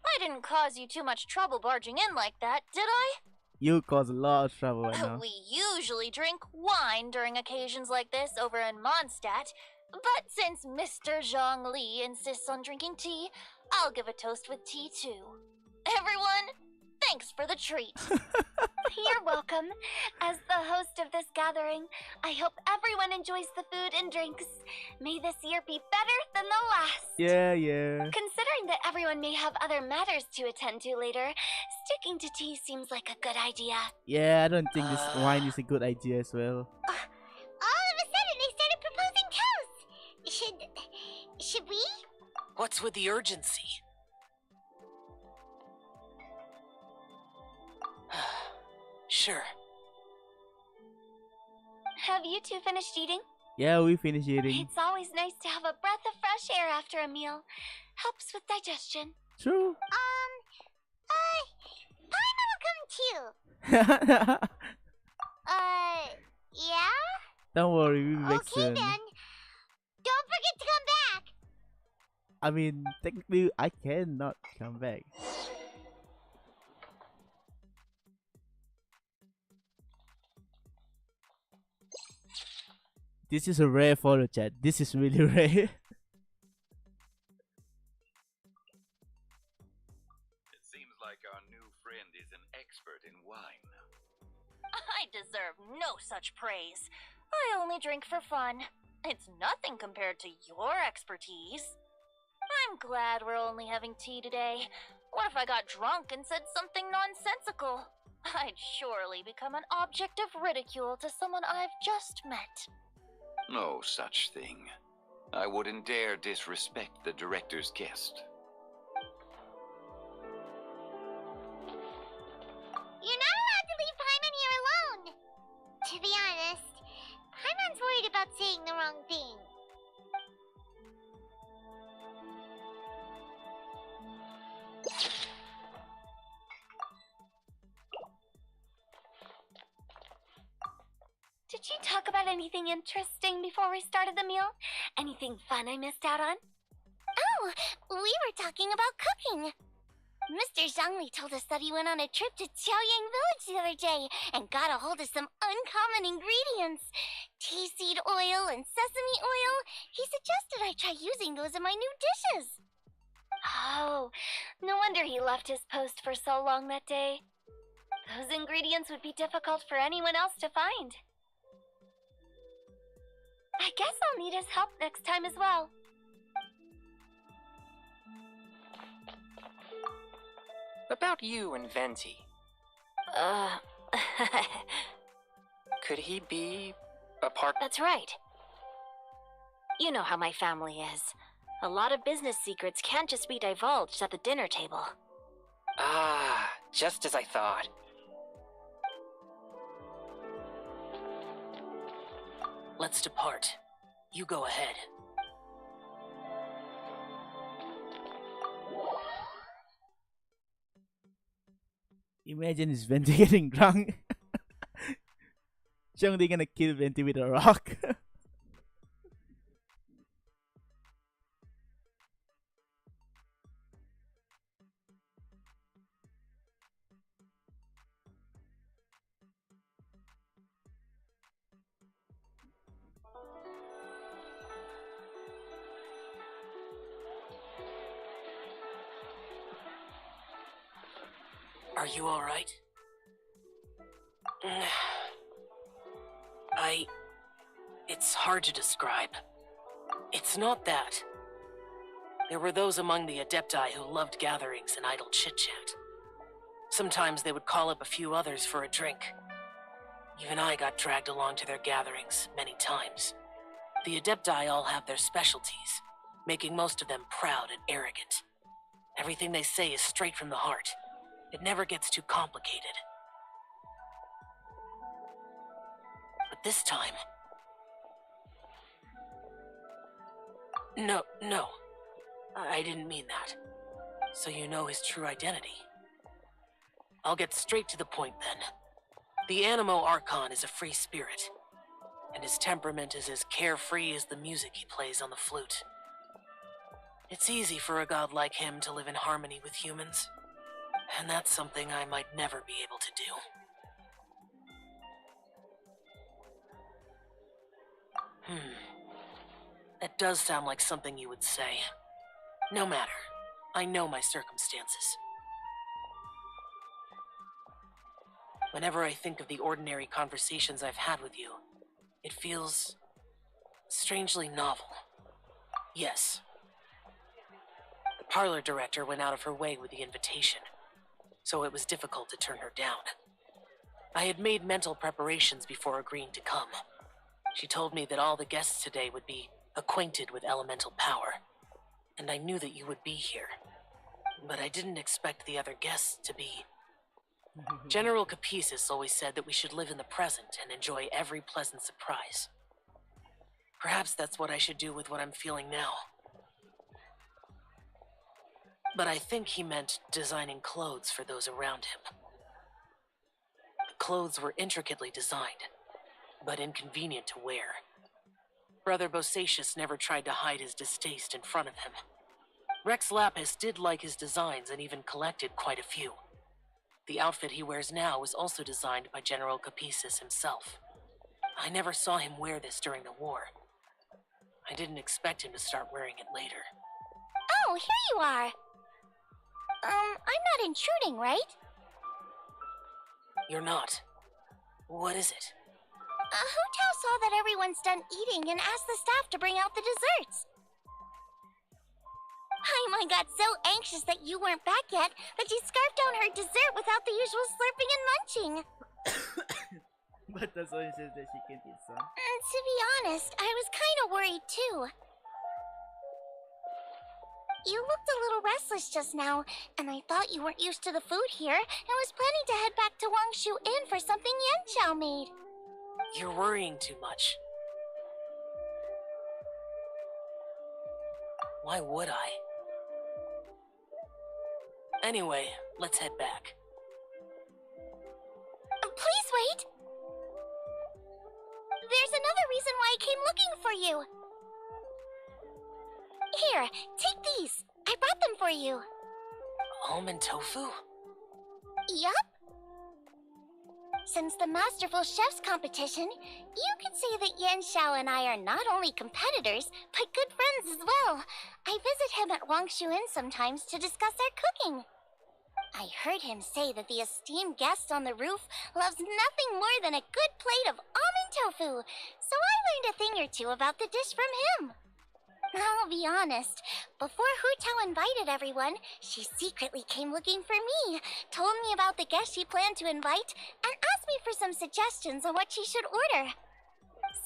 I didn't cause you too much trouble barging in like that, did I? You cause a lot of trouble right now. We usually drink wine during occasions like this over in Mondstadt, but since Mr. Zhongli insists on drinking tea, I'll give a toast with tea too. Everyone, thanks for the treat. You're welcome. As the host of this gathering, I hope everyone enjoys the food and drinks. May this year be better than the last. Yeah. Considering that everyone may have other matters to attend to later, sticking to tea seems like a good idea. Yeah, I don't think this wine is a good idea as well. All of a sudden, they started proposing toasts. Should we? What's with the urgency? Sure. Have you two finished eating? Yeah, we finished eating. It's always nice to have a breath of fresh air after a meal. Helps with digestion. True. Paimon will come too. Yeah? Don't worry, we'll be back Okay soon. then. Don't forget to come back. I mean, technically, I cannot come back. This is a rare photo, chat. This is really rare. It seems like our new friend is an expert in wine. I deserve no such praise. I only drink for fun. It's nothing compared to your expertise. I'm glad we're only having tea today. What if I got drunk and said something nonsensical? I'd surely become an object of ridicule to someone I've just met. No such thing. I wouldn't dare disrespect the director's guest. You're not allowed to leave Paimon here alone! To be honest, Paimon's worried about saying the wrong thing. Did you talk about anything interesting before we started the meal? Anything fun I missed out on? Oh, we were talking about cooking. Mr. Zhongli told us that he went on a trip to Qiaoyang Village the other day and got a hold of some uncommon ingredients. Tea seed oil and sesame oil. He suggested I try using those in my new dishes. Oh, no wonder he left his post for so long that day. Those ingredients would be difficult for anyone else to find. I guess I'll need his help next time as well. About you and Venti. Could he be a part? That's right. You know how my family is. A lot of business secrets can't just be divulged at the dinner table. Ah, just as I thought. Let's depart. You go ahead. Imagine is Venti getting drunk. Zhongli gonna kill Venti with a rock. Are you alright? It's hard to describe. It's not that. There were those among the Adepti who loved gatherings and idle chit-chat. Sometimes they would call up a few others for a drink. Even I got dragged along to their gatherings many times. The Adepti all have their specialties, making most of them proud and arrogant. Everything they say is straight from the heart. It never gets too complicated. But this time... No. I didn't mean that. So you know his true identity. I'll get straight to the point then. The Animo Archon is a free spirit, and his temperament is as carefree as the music he plays on the flute. It's easy for a god like him to live in harmony with humans, and that's something I might never be able to do. That does sound like something you would say. No matter. I know my circumstances. Whenever I think of the ordinary conversations I've had with you, it feels strangely novel. Yes. The parlor director went out of her way with the invitation, so it was difficult to turn her down. I had made mental preparations before agreeing to come. She told me that all the guests today would be acquainted with elemental power, and I knew that you would be here. But I didn't expect the other guests to be... General Capisis always said that we should live in the present and enjoy every pleasant surprise. Perhaps that's what I should do with what I'm feeling now. But I think he meant designing clothes for those around him. The clothes were intricately designed, but inconvenient to wear. Brother Bosacius never tried to hide his distaste in front of him. Rex Lapis did like his designs and even collected quite a few. The outfit he wears now was also designed by General Capisis himself. I never saw him wear this during the war. I didn't expect him to start wearing it later. Oh, here you are. I'm not intruding, right? You're not. What is it? Hu Tao saw that everyone's done eating and asked the staff to bring out the desserts. Paimon got so anxious that you weren't back yet that she scarfed down her dessert without the usual slurping and munching. But that's why she says that she can't eat some. To be honest, I was kind of worried too. You looked a little restless just now, and I thought you weren't used to the food here and was planning to head back to Wangshu Inn for something Yanchao made. You're worrying too much. Why would I? Anyway, let's head back. Please wait! There's another reason why I came looking for you. Here, take these. I brought them for you. Almond tofu? Yup. Since the Masterful Chef's competition, you could say that Yanchao and I are not only competitors, but good friends as well. I visit him at Wangshu Inn sometimes to discuss our cooking. I heard him say that the esteemed guest on the roof loves nothing more than a good plate of almond tofu, so I learned a thing or two about the dish from him. I'll be honest, before Hu Tao invited everyone, she secretly came looking for me, told me about the guests she planned to invite, and asked me for some suggestions on what she should order.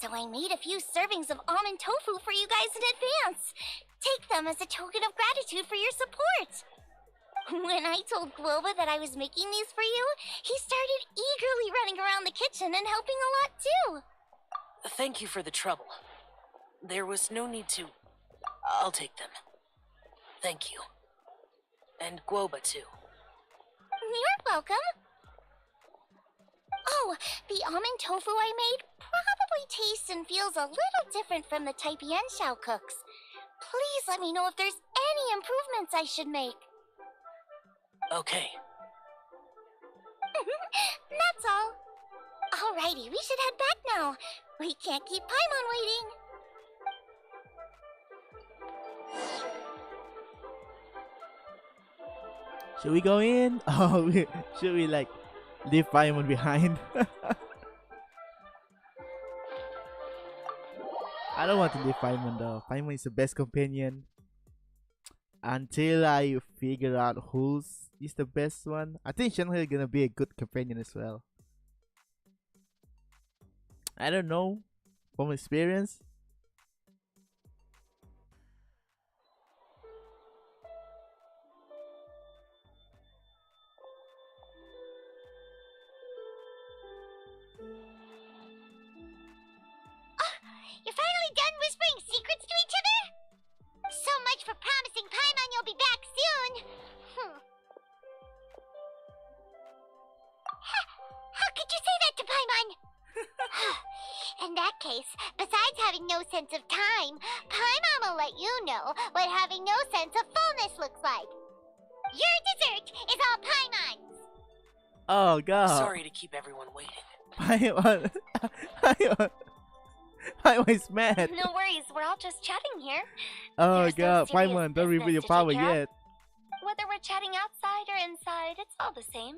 So I made a few servings of almond tofu for you guys in advance. Take them as a token of gratitude for your support. When I told Globa that I was making these for you, he started eagerly running around the kitchen and helping a lot too. Thank you for the trouble. There was no need to... I'll take them. Thank you. And Guoba too. You're welcome. Oh, the almond tofu I made probably tastes and feels a little different from the type Yanchao cooks. Please let me know if there's any improvements I should make. Okay. That's all. Alrighty, we should head back now. We can't keep Paimon waiting. Should we go in? Oh, should we like leave Paimon behind? I don't want to leave Paimon though. Paimon is the best companion. Until I figure out who's is the best one, I think Shenhe is gonna be a good companion as well. I don't know from experience. You're finally done whispering secrets to each other? So much for promising Paimon you'll be back soon. How could you say that to Paimon? In that case, besides having no sense of time, Paimon will let you know what having no sense of fullness looks like. Your dessert is all Paimon's. Oh god. Sorry to keep everyone waiting. Paimon. Paimon. Paimon is mad. No worries, we're all just chatting here. Oh There's no god, serious Paimon, don't reveal your business to power take care of. yet. Whether we're chatting outside or inside, it's all the same.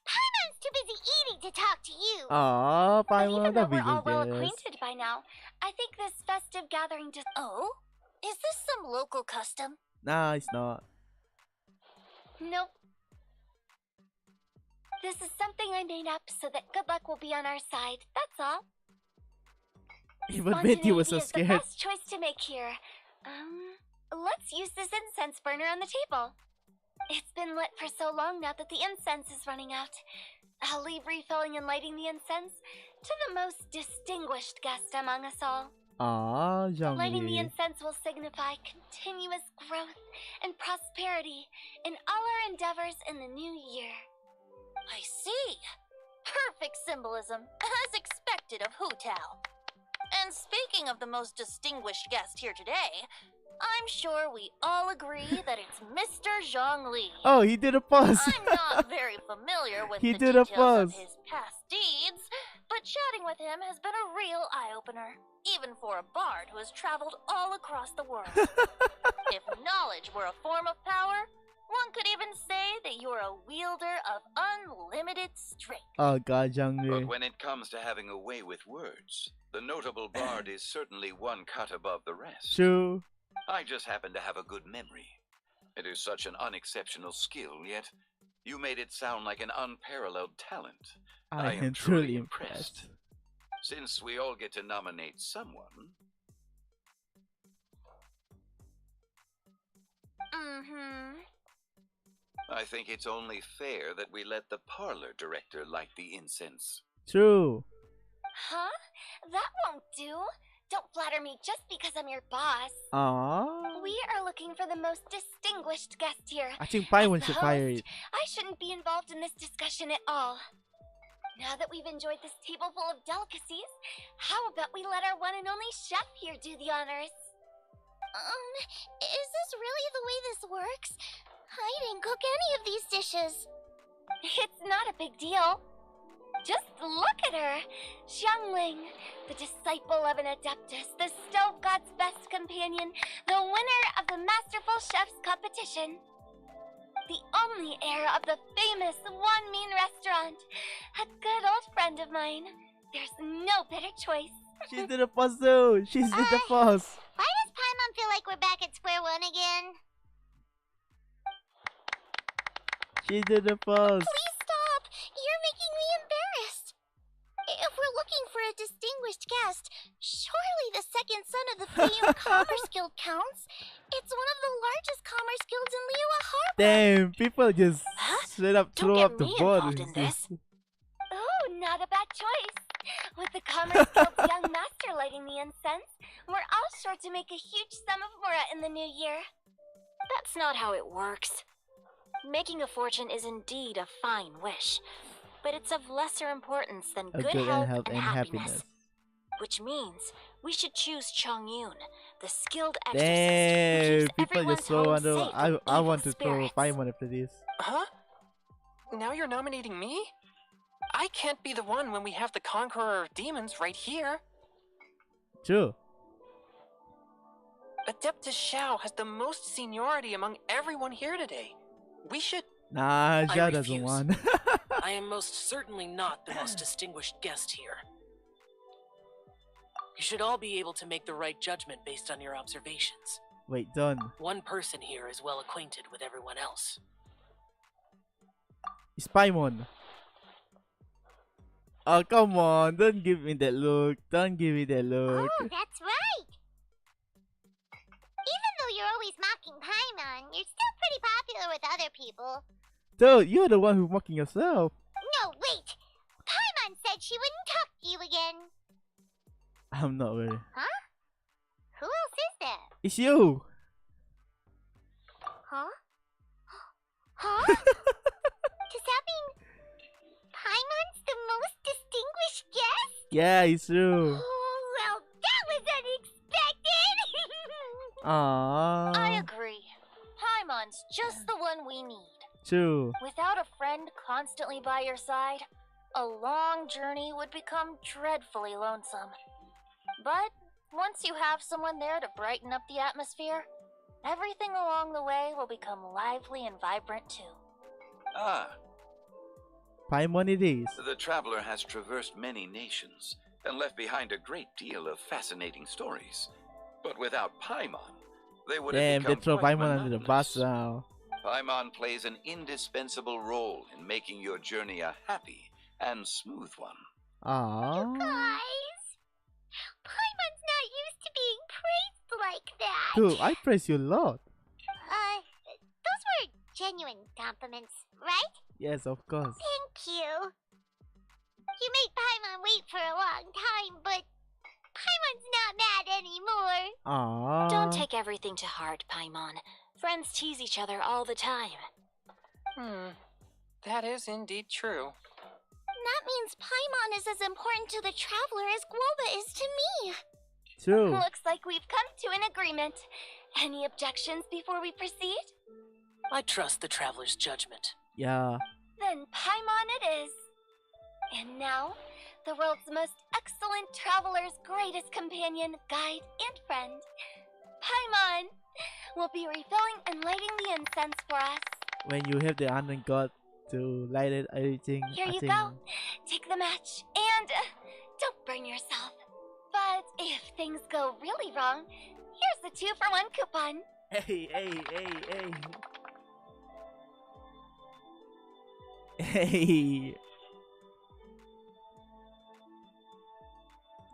Paimon's too busy eating to talk to you. Aw, But Paimon, even though don't be we're all well jealous. acquainted by now, I think this festive gathering just... Oh? Is this some local custom? Nah, it's not. Nope. This is something I made up so that good luck will be on our side, that's all. Even Minty was so Spontaneity is the scared. best choice to make here. Let's use this incense burner on the table. It's been lit for so long now that the incense is running out. I'll leave refilling and lighting the incense to the most distinguished guest among us all. Aw, Lighting the Zhongli. incense will signify continuous growth and prosperity in all our endeavors in the new year. I see. Perfect symbolism, as expected of Hu Tao. And speaking of the most distinguished guest here today, I'm sure we all agree that it's Mr. Zhongli. Oh, he did a pause. I'm not very familiar with He the did a details of pause. his past deeds, but chatting with him has been a real eye-opener, even for a bard who has traveled all across the world. If knowledge were a form of power, one could even say that you're a wielder of unlimited strength. Oh God, Zhang But Li. when it comes to having a way with words, the notable bard is certainly one cut above the rest. True. I just happen to have a good memory. It is such an unexceptional skill, yet you made it sound like an unparalleled talent. I am truly impressed. Since we all get to nominate someone, I think it's only fair that we let the parlor director light the incense. True. Huh? That won't do. Don't flatter me just because I'm your boss. Aww. We are looking for the most distinguished guest here. I think Paimon As the should fire host, it. I shouldn't be involved in this discussion at all. Now that we've enjoyed this table full of delicacies, how about we let our one and only chef here do the honors? Is this really the way this works? I didn't cook any of these dishes. It's not a big deal. Just look at her, Xiangling, the disciple of an adeptus, the stove god's best companion, the winner of the Masterful Chef's competition. The only heir of the famous One Mean restaurant. A good old friend of mine. There's no better choice. She did a pause though. She's did the pause. Why does Paimon feel like we're back at square one again? She did a pause. Please stop! You're making me embarrassed. If we're looking for a distinguished guest, surely the second son of the Feyun Commerce Guild counts. It's one of the largest commerce guilds in Liyue Harbor. Damn, people just straight up Don't throw get up the me board. involved in this. Oh, not a bad choice. With the Commerce Guild's young master lighting the incense, we're all sure to make a huge sum of mora in the new year. That's not how it works. Making a fortune is indeed a fine wish, but it's of lesser importance than A good good health and happiness. Which means we should choose Chongyun, the skilled Damn, exorcist who keeps people everyone's just throw home under. safe from I evil want to throw spirits. Paimon after this. Huh? Now you're nominating me? I can't be the one when we have the Conqueror of Demons right here. True. Adeptus Xiao has the most seniority among everyone here today. We should... Nah, I Zhao doesn't refuse. want. I am most certainly not the most distinguished guest here. You should all be able to make the right judgment based on your observations. Wait, done. One person here is well acquainted with everyone else. It's Paimon. Oh, come on. Don't give me that look. Don't give me that look. Oh, that's right. Even though you're always mocking Paimon, you're still pretty popular with other people. Dude, you're the one who's mocking yourself. No, wait. Paimon said she wouldn't talk to you again. I'm not really. Huh? Who else is there? It's you. Huh? Huh? Does that mean Paimon's the most distinguished guest? Yeah, it's true. Oh, well, that was unexpected! Aww. I agree. Paimon's just the one we need. True. Without a friend constantly by your side, a long journey would become dreadfully lonesome. But once you have someone there to brighten up the atmosphere, everything along the way will become lively and vibrant too. Ah, Paimon it is. the traveler has traversed many nations and left behind a great deal of fascinating stories. But without Paimon, they would Damn, have they become throw quite Paimon under the bus monotonous. now. Paimon plays an indispensable role in making your journey a happy and smooth one. Aww. Guys, Paimon's not used to being praised like that. Dude, I praise you a lot. Those were genuine compliments, right? Yes, of course. Thank you. You made Paimon wait for a long time, but Paimon's not mad anymore. Aww. Don't take everything to heart, Paimon. Friends tease each other all the time. That is indeed true. That means Paimon is as important to the traveler as Guoba is to me. True. Looks like we've come to an agreement. Any objections before we proceed? I trust the traveler's judgment. Yeah. Then Paimon it is. And now, the world's most excellent traveler's greatest companion, guide, and friend, Paimon, will be refilling and lighting the incense for us. When you have the unknown god to light it, everything. Here I you think... go. Take the match and don't burn yourself. But if things go really wrong, here's the 2-for-1 coupon. Hey, hey, hey, hey. Hey.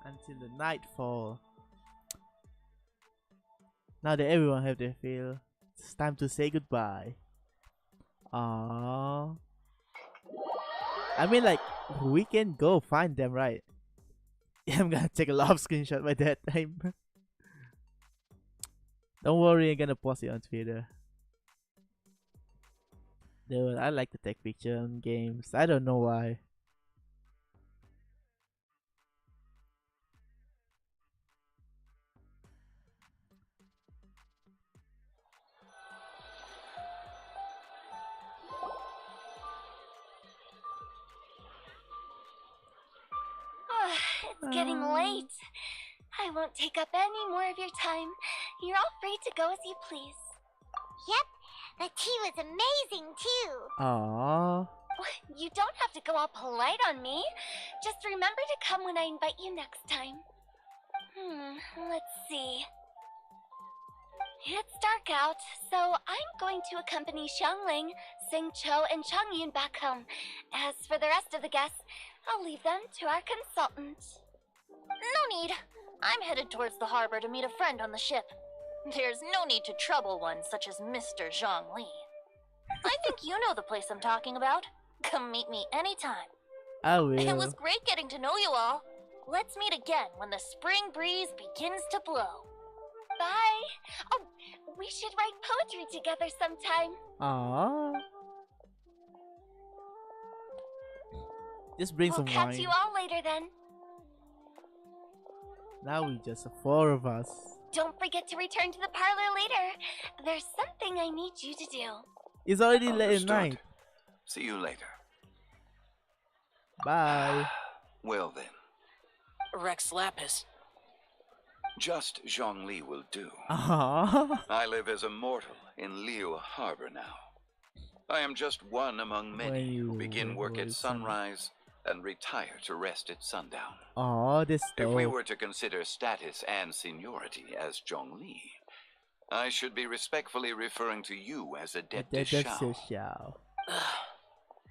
Until the nightfall. Now that everyone have their fill, it's time to say goodbye. Aww. I mean, like, we can go find them, right? I'm gonna take a lot of screenshots by that time. Don't worry, I'm gonna post it on Twitter. Dude, I like to take pictures on games. I don't know why. It's getting late. I won't take up any more of your time. You're all free to go as you please. Yep, the tea was amazing too. Aww. You don't have to go all polite on me. Just remember to come when I invite you next time. Let's see. It's dark out, so I'm going to accompany Xiangling, Xingqiu, and Changyun back home. As for the rest of the guests, I'll leave them to our consultant. No need. I'm headed towards the harbor to meet a friend on the ship. There's no need to trouble one such as Mr. Zhongli. I think you know the place I'm talking about. Come meet me anytime. I will. It was great getting to know you all. Let's meet again when the spring breeze begins to blow. Bye. Oh, we should write poetry together sometime. Aww. Just bring some We'll catch wine. you all later then. Now we just 4 of us. Don't forget to return to the parlor later. There's something I need you to do. It's already late at Understood. night. See you later. Bye. Well then, Rex Lapis. just Zhongli will do. Aww. I live as a mortal in Liu Harbor now. I am just one among many who begin work at sunrise and retire to rest at sundown. Aww, this If we dope. were to consider status and seniority as Zhongli, I should be respectfully referring to you as Adept That's Shao. Xiao.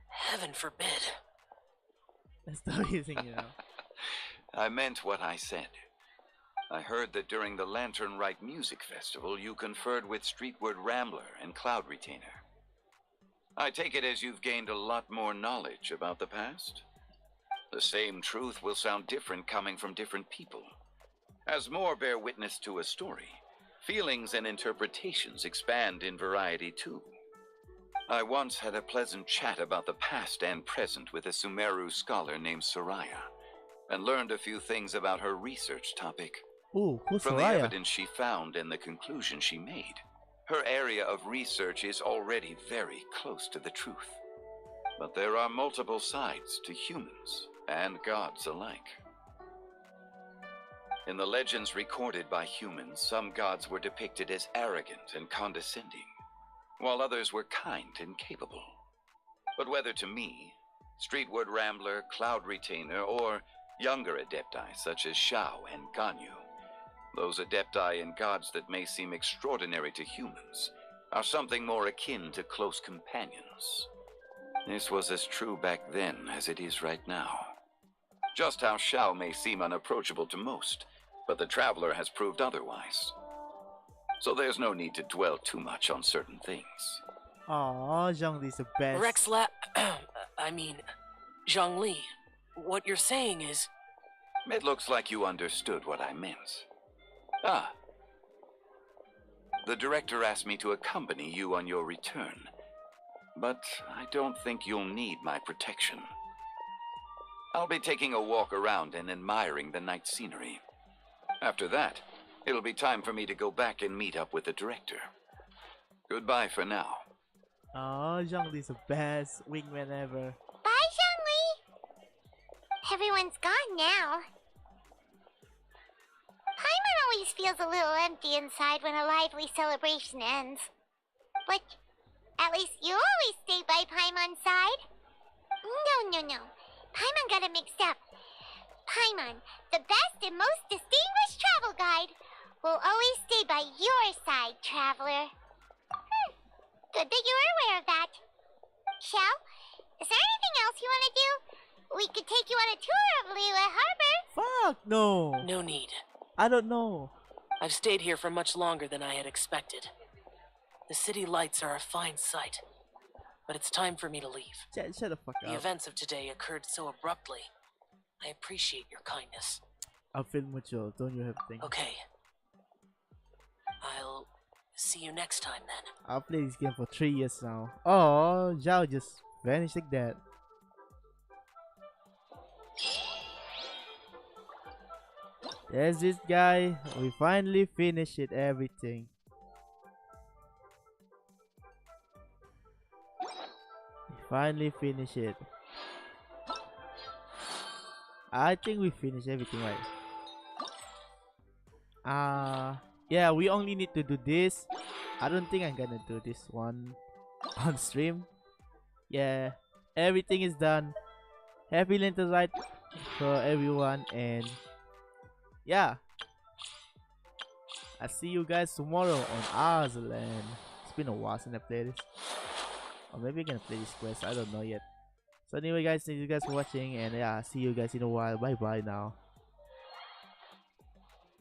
Heaven forbid. That's the reason, you know. I meant what I said. I heard that during the Lantern Rite Music Festival, you conferred with Streetward Rambler and Cloud Retainer. I take it as you've gained a lot more knowledge about the past? The same truth will sound different coming from different people. As more bear witness to a story, feelings and interpretations expand in variety too. I once had a pleasant chat about the past and present with a Sumeru scholar named Soraya, and learned a few things about her research topic. Ooh, who's From the Soraya? evidence she found and the conclusion she made, her area of research is already very close to the truth. But there are multiple sides to humans and gods alike. In the legends recorded by humans, some gods were depicted as arrogant and condescending, while others were kind and capable. But whether to me, Streetward Rambler, Cloud Retainer, or younger adepti such as Shao and Ganyu, those adepti and gods that may seem extraordinary to humans are something more akin to close companions. This was as true back then as it is right now. Just how Shao may seem unapproachable to most, but the Traveler has proved otherwise. So there's no need to dwell too much on certain things. Aww, Zhongli's the best. Rex Zhongli. What you're saying is... It looks like you understood what I meant. Ah. The director asked me to accompany you on your return, but I don't think you'll need my protection. I'll be taking a walk around and admiring the night scenery. After that, It'll be time for me to go back and meet up with the director. Goodbye for now. Oh, Zhongli's the best wingman ever. Bye, Zhongli! Everyone's gone now. Paimon always feels a little empty inside when a lively celebration ends. But at least you always stay by Paimon's side. No. Paimon got it mixed up. Paimon, the best and most distinguished travel guide, will always stay by your side, traveler. Good that you were aware of that. Shell, is there anything else you want to do? We could take you on a tour of Liyue Harbor. Fuck no. No need. I don't know. I've stayed here for much longer than I had expected. The city lights are a fine sight, but it's time for me to leave. Shut the fuck The up. events of today occurred so abruptly. I appreciate your kindness. I'll film with you. Don't you have to think? Okay. I'll see you next time then. I'll play this game for 3 years now. Oh, Zhao just vanished like that. There's this guy. We finally finished it, everything. We finally finished it. I think we finished everything, right? Yeah, we only need to do this. I don't think I'm gonna do this one on stream. Yeah, everything is done. Happy Lantern Rite for everyone, and yeah, I'll see you guys tomorrow on Arslan. It's been a while since I played this, or maybe I'm gonna play this quest. I don't know yet. So anyway, guys, thank you guys for watching, and yeah, see you guys in a while. Bye bye now.